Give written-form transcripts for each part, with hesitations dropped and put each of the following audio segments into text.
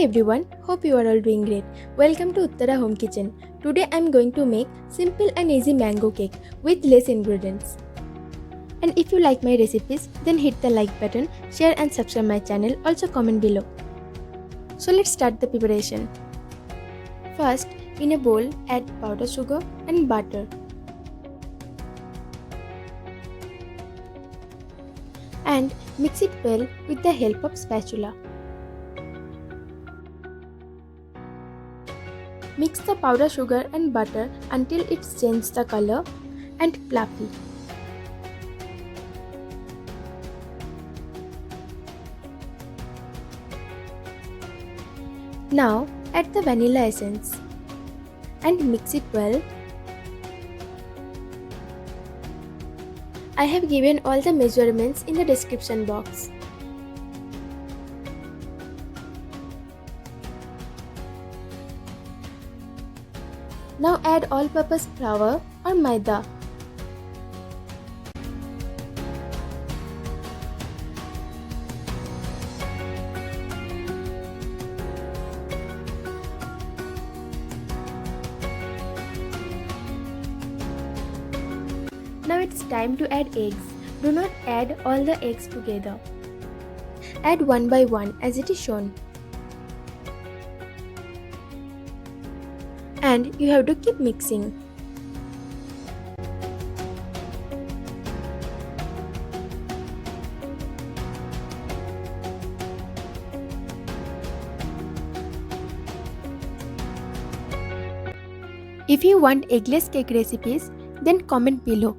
everyone, hope you are all doing great. Welcome to Uttara Home Kitchen. Today I am going to make simple and easy mango cake with less ingredients. And if you like my recipes, then hit the like button, share and subscribe my channel, also comment below. So let's start the preparation. First, in a bowl, add powdered sugar and butter. And mix it well with the help of spatula. Mix the powdered sugar and butter until it changes the color and fluffy. Now add the vanilla essence and mix it well. I have given all the measurements in the description box. Now add all-purpose flour or maida. Now it's time to add eggs. Do not add all the eggs together. Add one by one as it is shown. And you have to keep mixing. If you want eggless cake recipes, then comment below.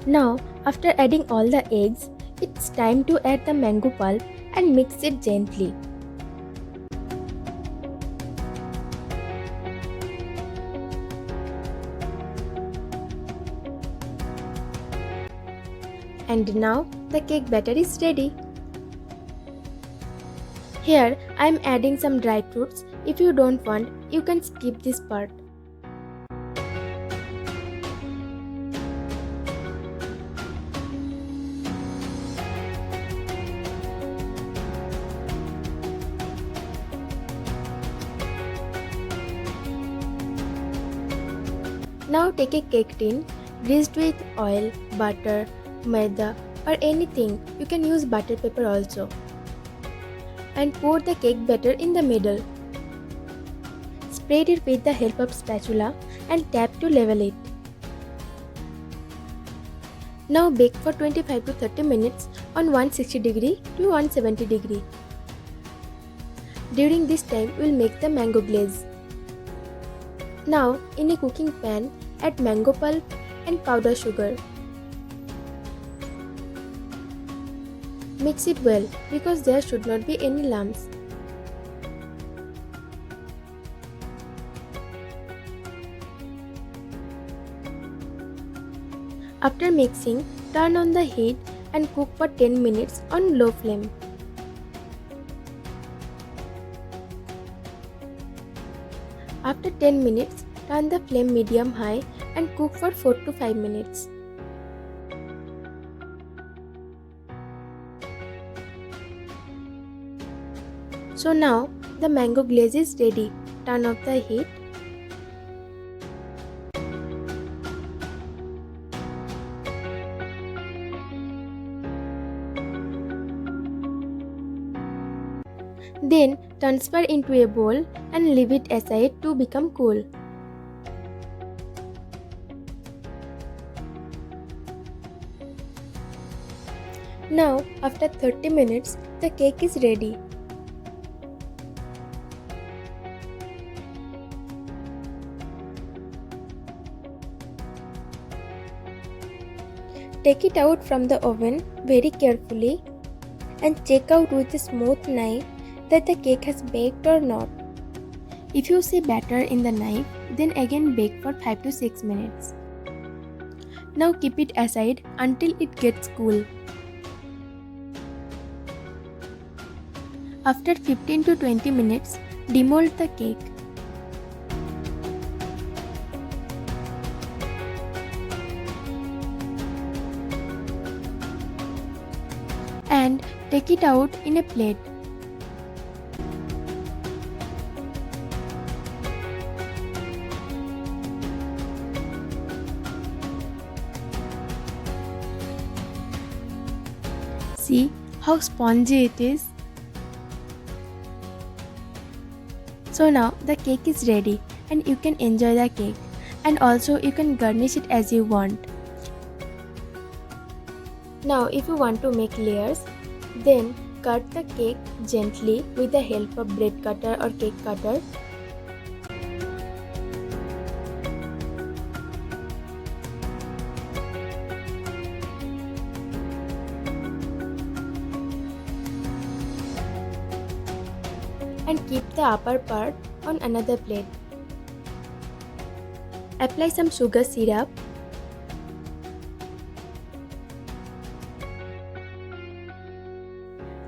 Now, after adding all the eggs, it's time to add the mango pulp and mix it gently. And now the cake batter is ready. Here I am adding some dry fruits. If you don't want, you can skip this part. Now take a cake tin greased with oil, butter, maida or anything. You can use butter paper also. And pour the cake batter in the middle. Spread it with the help of spatula and tap to level it. Now bake for 25 to 30 minutes on 160° to 170°. During this time, we will make the mango glaze. Now, in a cooking pan, add mango pulp and powdered sugar. Mix it well because there should not be any lumps. After mixing, turn on the heat and cook for 10 minutes on low flame. After 10 minutes, turn the flame medium-high and cook for 4 to 5 minutes. So now the mango glaze is ready. Turn off the heat. Then transfer into a bowl and leave it aside to become cool. Now, after 30 minutes, the cake is ready. Take it out from the oven very carefully and check out with a smooth knife that the cake has baked or not. If you see batter in the knife, then again bake for 5 to 6 minutes. Now keep it aside until it gets cool. After 15 to 20 minutes, demold the cake. And take it out in a plate. See how spongy it is. So now the cake is ready and you can enjoy the cake, and also you can garnish it as you want. Now if you want to make layers, then cut the cake gently with the help of bread cutter or cake cutter. And keep the upper part on another plate. Apply some sugar syrup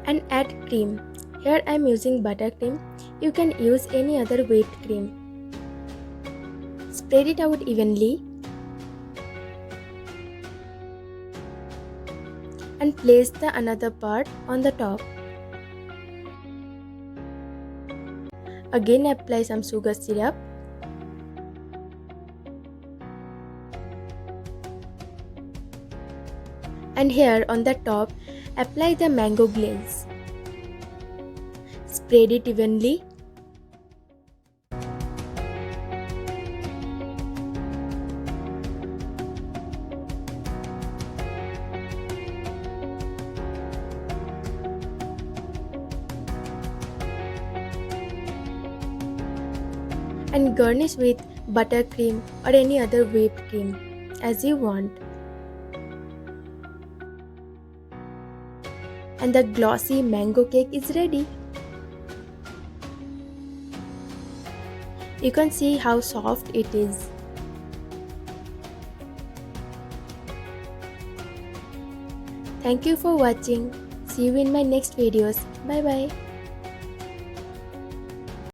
and add cream. Here I am using buttercream. You can use any other whipped cream. Spread it out evenly and place the another part on the top. Again apply some sugar syrup and here on the top apply the mango glaze. Spread it evenly and garnish with buttercream or any other whipped cream as you want. And the glossy mango cake is ready. You can see how soft it is. Thank you for watching. See you in my next videos. Bye bye.